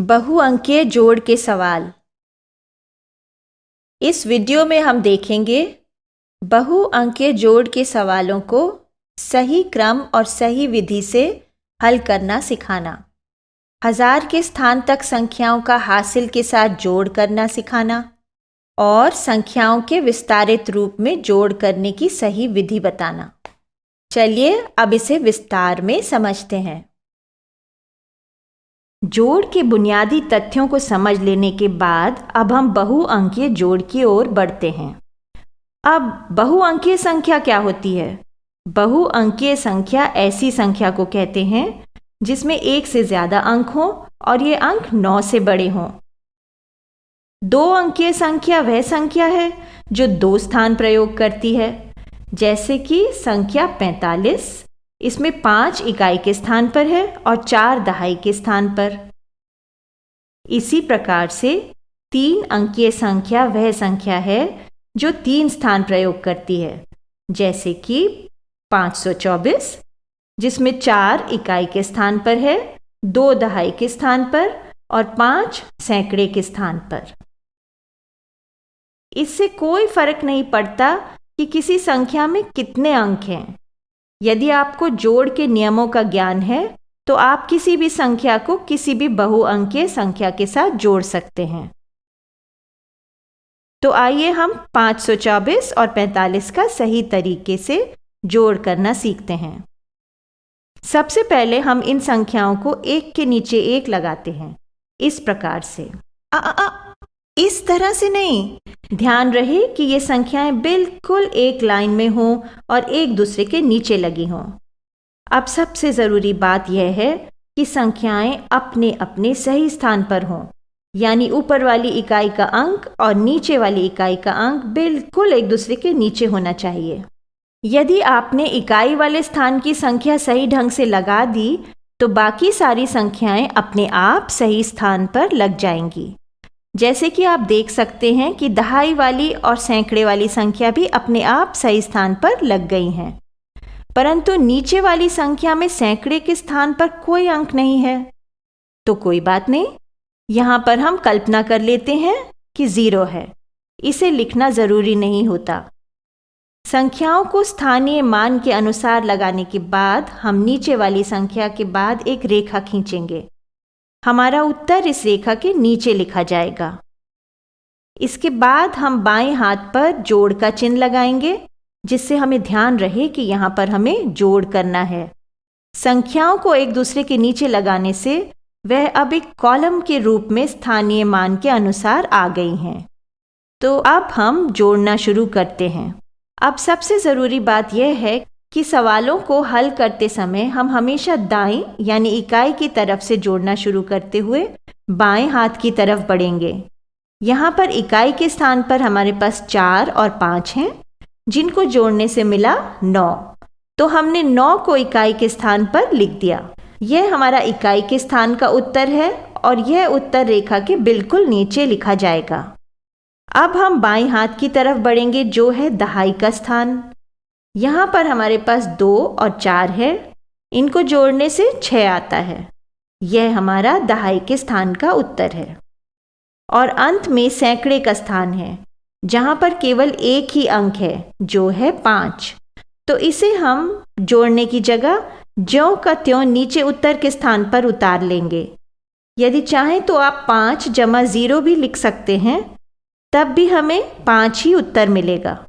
बहुअंकीय जोड़ के सवाल। इस वीडियो में हम देखेंगे बहुअंकीय जोड़ के सवालों को सही क्रम और सही विधि से हल करना सिखाना, हजार के स्थान तक संख्याओं का हासिल के साथ जोड़ करना सिखाना और संख्याओं के विस्तारित रूप में जोड़ करने की सही विधि बताना। चलिए अब इसे विस्तार में समझते हैं। जोड़ के बुनियादी तथ्यों को समझ लेने के बाद अब हम बहुअंकीय जोड़ की ओर बढ़ते हैं। अब बहुअंकीय संख्या क्या होती है? बहुअंकीय संख्या ऐसी संख्या को कहते हैं जिसमें एक से ज्यादा अंक हों और ये अंक 9 से बड़े हों। दो अंकीय संख्या वह संख्या है जो 2 स्थान प्रयोग करती है, जैसे कि संख्या 45, इसमें 5 इकाई के स्थान पर है और 4 दहाई के स्थान पर। इसी प्रकार से 3 अंकीय संख्या वह संख्या है जो 3 स्थान प्रयोग करती है, जैसे कि 524, जिसमें 4 इकाई के स्थान पर है, 2 दहाई के स्थान पर और 5 सैकड़े के स्थान पर। इससे कोई फर्क नहीं पड़ता कि किसी संख्या में कितने अंक हैं। यदि आपको जोड़ के नियमों का ज्ञान है तो आप किसी भी संख्या को किसी भी बहुअंकीय संख्या के साथ जोड़ सकते हैं। तो आइए हम 524 और 45 का सही तरीके से जोड़ करना सीखते हैं। सबसे पहले हम इन संख्याओं को एक के नीचे एक लगाते हैं, इस प्रकार से। इस तरह से नहीं, ध्यान रहे कि ये संख्याएं बिल्कुल एक लाइन में हों और एक दूसरे के नीचे लगी हों। अब सबसे जरूरी बात यह है कि संख्याएं अपने अपने सही स्थान पर हों, यानी ऊपर वाली इकाई का अंक और नीचे वाली इकाई का अंक बिल्कुल एक दूसरे के नीचे होना चाहिए। यदि आपने इकाई वाले स्थान की संख्या सही ढंग से लगा दी तो बाकी सारी संख्याएं अपने आप सही स्थान पर लग जाएंगी। जैसे कि आप देख सकते हैं कि दहाई वाली और सैकड़े वाली संख्या भी अपने आप सही स्थान पर लग गई हैं, परंतु नीचे वाली संख्या में सैकड़े के स्थान पर कोई अंक नहीं है। तो कोई बात नहीं, यहां पर हम कल्पना कर लेते हैं कि 0 है। इसे लिखना जरूरी नहीं होता। संख्याओं को स्थानीय मान के अनुसार लगाने के बाद हम नीचे वाली संख्या के बाद एक रेखा खींचेंगे। हमारा उत्तर इस रेखा के नीचे लिखा जाएगा। इसके बाद हम बाएं हाथ पर जोड़ का चिन्ह लगाएंगे, जिससे हमें ध्यान रहे कि यहाँ पर हमें जोड़ करना है। संख्याओं को एक दूसरे के नीचे लगाने से वह अब एक कॉलम के रूप में स्थानीय मान के अनुसार आ गई हैं। तो अब हम जोड़ना शुरू करते हैं। अब सबसे ज़रूरी बात यह है कि सवालों को हल करते समय हम हमेशा दाईं यानी इकाई की तरफ से जोड़ना शुरू करते हुए बाएं हाथ की तरफ बढ़ेंगे। यहाँ पर इकाई के स्थान पर हमारे पास 4 और 5 हैं, जिनको जोड़ने से मिला 9। तो हमने 9 को इकाई के स्थान पर लिख दिया। यह हमारा इकाई के स्थान का उत्तर है और यह उत्तर रेखा के बिल्कुल नीचे लिखा जाएगा। अब हम बाएं हाथ की तरफ बढ़ेंगे, जो है दहाई का स्थान। यहाँ पर हमारे पास 2 और 4 है, इनको जोड़ने से 6 आता है। यह हमारा दहाई के स्थान का उत्तर है। और अंत में सैकड़े का स्थान है, जहाँ पर केवल एक ही अंक है, जो है 5। तो इसे हम जोड़ने की जगह ज्यों का त्यों नीचे उत्तर के स्थान पर उतार लेंगे। यदि चाहें तो आप 5 जमा 0 भी लिख सकते हैं, तब भी हमें 5 ही उत्तर मिलेगा।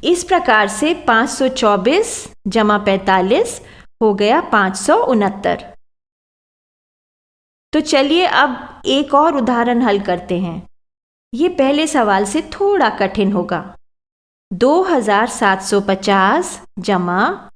इस प्रकार से 524 जमा 45 हो गया 569। तो चलिए अब एक और उदाहरण हल करते हैं। ये पहले सवाल से थोड़ा कठिन होगा। 2750 जमा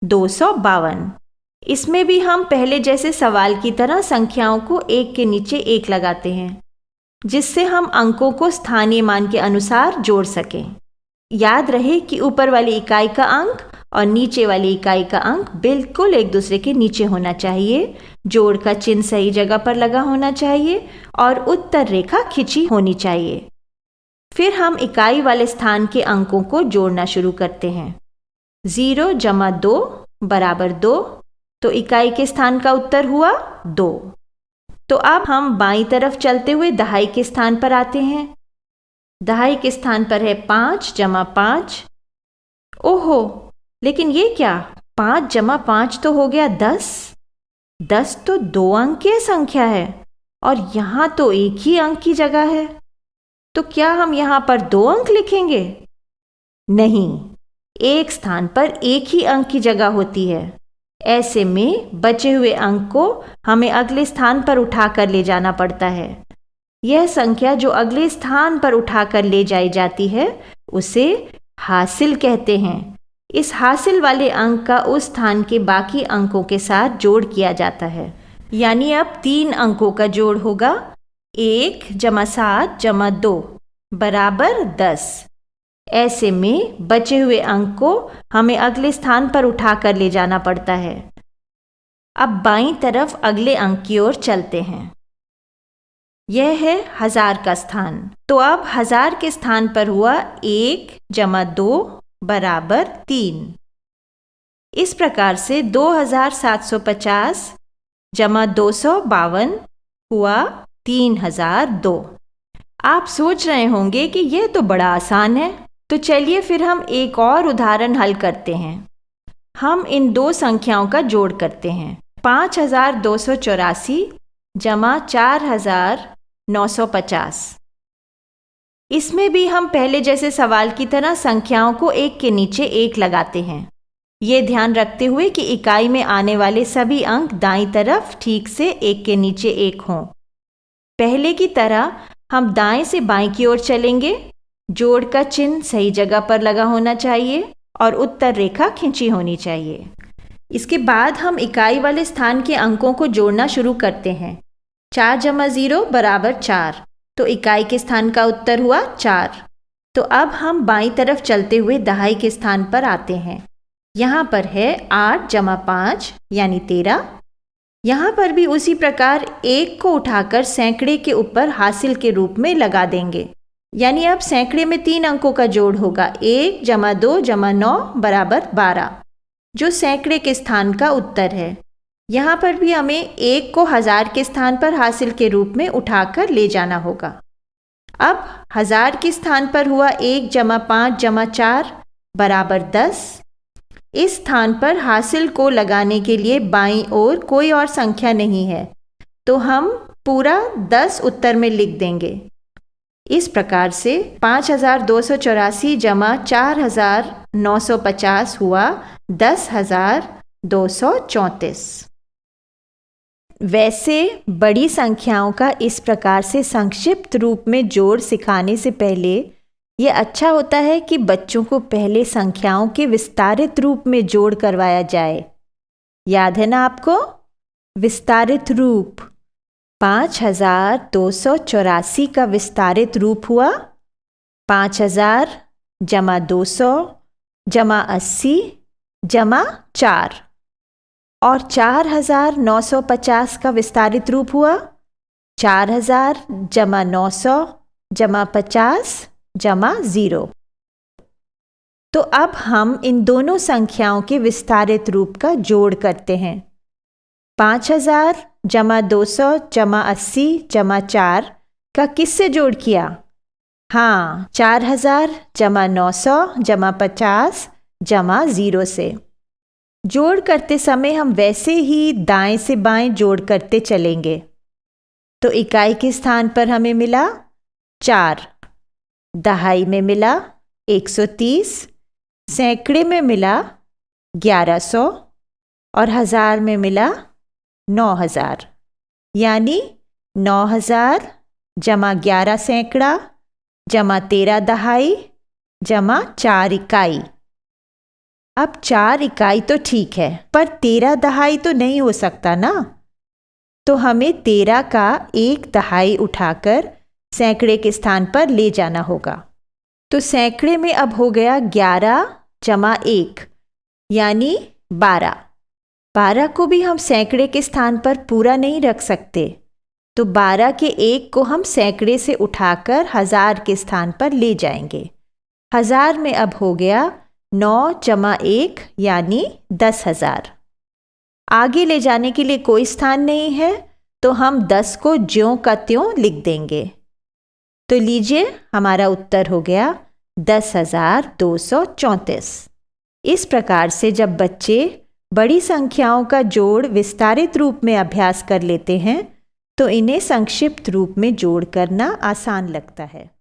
252। इसमें भी हम पहले जैसे सवाल की तरह संख्याओं को एक के नीचे एक लगाते हैं, जिससे हम अंकों को स्थानीय मान के अनुसार जोड़ सकें। याद रहे कि ऊपर वाली इकाई का अंक और नीचे वाली इकाई का अंक बिल्कुल एक दूसरे के नीचे होना चाहिए, जोड़ का चिन्ह सही जगह पर लगा होना चाहिए और उत्तर रेखा खिंची होनी चाहिए। फिर हम इकाई वाले स्थान के अंकों को जोड़ना शुरू करते हैं। 0 जमा 2 बराबर 2, तो इकाई के स्थान का उत्तर हुआ 2। तो अब हम बाईं तरफ चलते हुए दहाई के स्थान पर आते हैं। दहाई के स्थान पर है 5 जमा 5। ओहो, लेकिन ये क्या, 5 जमा 5 तो हो गया 10। 10 तो 2 अंकीय संख्या है और यहाँ तो एक ही अंक की जगह है। तो क्या हम यहाँ पर 2 अंक लिखेंगे? नहीं, एक स्थान पर एक ही अंक की जगह होती है। ऐसे में बचे हुए अंक को हमें अगले स्थान पर उठाकर ले जाना पड़ता है। यह संख्या जो अगले स्थान पर उठाकर ले जाई जाती है उसे हासिल कहते हैं। इस हासिल वाले अंक का उस स्थान के बाकी अंकों के साथ जोड़ किया जाता है। यानी अब 3 अंकों का जोड़ होगा 1 जमा 7 जमा 2 बराबर 10। ऐसे में बचे हुए अंक को हमें अगले स्थान पर उठाकर ले जाना पड़ता है। अब बाईं तरफ अगले अंक की ओर चलते हैं। यह है 1000 का स्थान। तो अब 1000 के स्थान पर हुआ 1 जमा 2 बराबर 3। इस प्रकार से 2750 जमा 252 हुआ 3002। आप सोच रहे होंगे कि यह तो बड़ा आसान है। तो चलिए फिर हम एक और उदाहरण हल करते हैं। हम इन 2 संख्याओं का जोड़ करते हैं। 5284 जमा 4950। इसमें भी हम पहले जैसे सवाल की तरह संख्याओं को एक के नीचे एक लगाते हैं। ये ध्यान रखते हुए कि इकाई में आने वाले सभी अंक दाईं तरफ ठीक से एक के नीचे एक हों। पहले की तरह हम दाएं से बाएं की ओर चलेंगे। जोड़ का चिन्ह सही जगह पर लगा होना चाहिए और उत्तर रेखा खींची होनी चाहिए। इसके बाद हम इकाई वाले स्थान के अंकों को जोड़ना शुरू करते हैं। 4 जमा 0 बराबर 4। तो इकाई के स्थान का उत्तर हुआ 4। तो अब हम बाईं तरफ चलते हुए दहाई के स्थान पर आते हैं। यहाँ पर है 8 जमा 5 यानी 13। यहाँ पर भी उसी प्रकार 1 को उठाकर सैकड़े के ऊपर हासिल के रूप में लगा देंगे। यानी अब सैकड़े में 3 अंकों का जोड़ होगा 1 जमा 2 जमा 9 बराबर 12, जो सैकड़े के स्थान का उत्तर है। यहाँ पर भी हमें 1 को 1000 के स्थान पर हासिल के रूप में उठाकर ले जाना होगा। अब 1000 के स्थान पर हुआ 1 जमा 5 जमा 4 बराबर 10। इस स्थान पर हासिल को लगाने के लिए बाईं ओर कोई और संख्या नहीं है, तो हम पूरा 10 उत्तर में लिख देंगे। इस प्रकार से 5284 जमा 4950 हुआ 10,234। वैसे बड़ी संख्याओं का इस प्रकार से संक्षिप्त रूप में जोड़ सिखाने से पहले ये अच्छा होता है कि बच्चों को पहले संख्याओं के विस्तारित रूप में जोड़ करवाया जाए। याद है ना आपको? विस्तारित रूप 5284 का विस्तारित रूप हुआ 5000 जमा 200 जमा 80 जमा 4, और 4950 का विस्तारित रूप हुआ 4000 जमा 900 जमा 50 जमा 0। तो अब हम इन दोनों संख्याओं के विस्तारित रूप का जोड़ करते हैं। 5000 जमा 200 जमा 80 जमा 4 का किससे जोड़ किया? हाँ, 4000 जमा 900 जमा 50 जमा 0 से। जोड़ करते समय हम वैसे ही दाएं से बाएं जोड़ करते चलेंगे। तो इकाई के स्थान पर हमें मिला 4, दहाई में मिला 130, सैकड़े में मिला 1100 और 1000 में मिला 9000। यानी 9000 जमा 11 सैकड़ा जमा 13 दहाई जमा 4 इकाई। अब 4 इकाई तो ठीक है, पर 13 दहाई तो नहीं हो सकता ना। तो हमें 13 का 1 दहाई उठाकर सैकड़े के स्थान पर ले जाना होगा। तो सैकड़े में अब हो गया 11 जमा 1 यानी 12। 12 को भी हम सैकड़े के स्थान पर पूरा नहीं रख सकते, तो 12 के 1 को हम सैकड़े से उठाकर 1000 के स्थान पर ले जाएंगे। 1000 में अब हो गया 9 जमा 1 यानी 10,000। आगे ले जाने के लिए कोई स्थान नहीं है, तो तो हम 10 को ज्यों का त्यों लिख देंगे। तो लीजिए, हमारा उत्तर हो गया 10,234। इस प्रकार से जब बच्चे बड़ी संख्याओं का जोड़ विस्तारित रूप में अभ्यास कर लेते हैं तो इन्हें संक्षिप्त रूप में जोड़ करना आसान लगता है।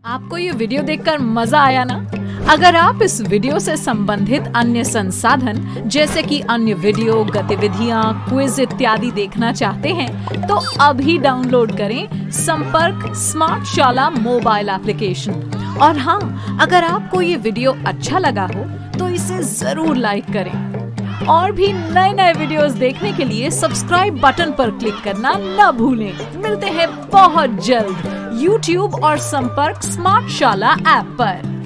आपको ये वीडियो देखकर मजा आया ना? अगर आप इस वीडियो से संबंधित अन्य संसाधन जैसे कि अन्य वीडियो, गतिविधियां, क्विज इत्यादि देखना चाहते हैं तो अभी डाउनलोड करें संपर्क स्मार्ट शाला मोबाइल एप्लीकेशन। और हाँ, अगर आपको ये वीडियो अच्छा लगा हो तो इसे जरूर लाइक करें। और भी नए नए वीडियोस देखने के लिए सब्सक्राइब बटन पर क्लिक करना न भूलें। मिलते हैं बहुत जल्द YouTube और संपर्क स्मार्ट शाला ऐप पर।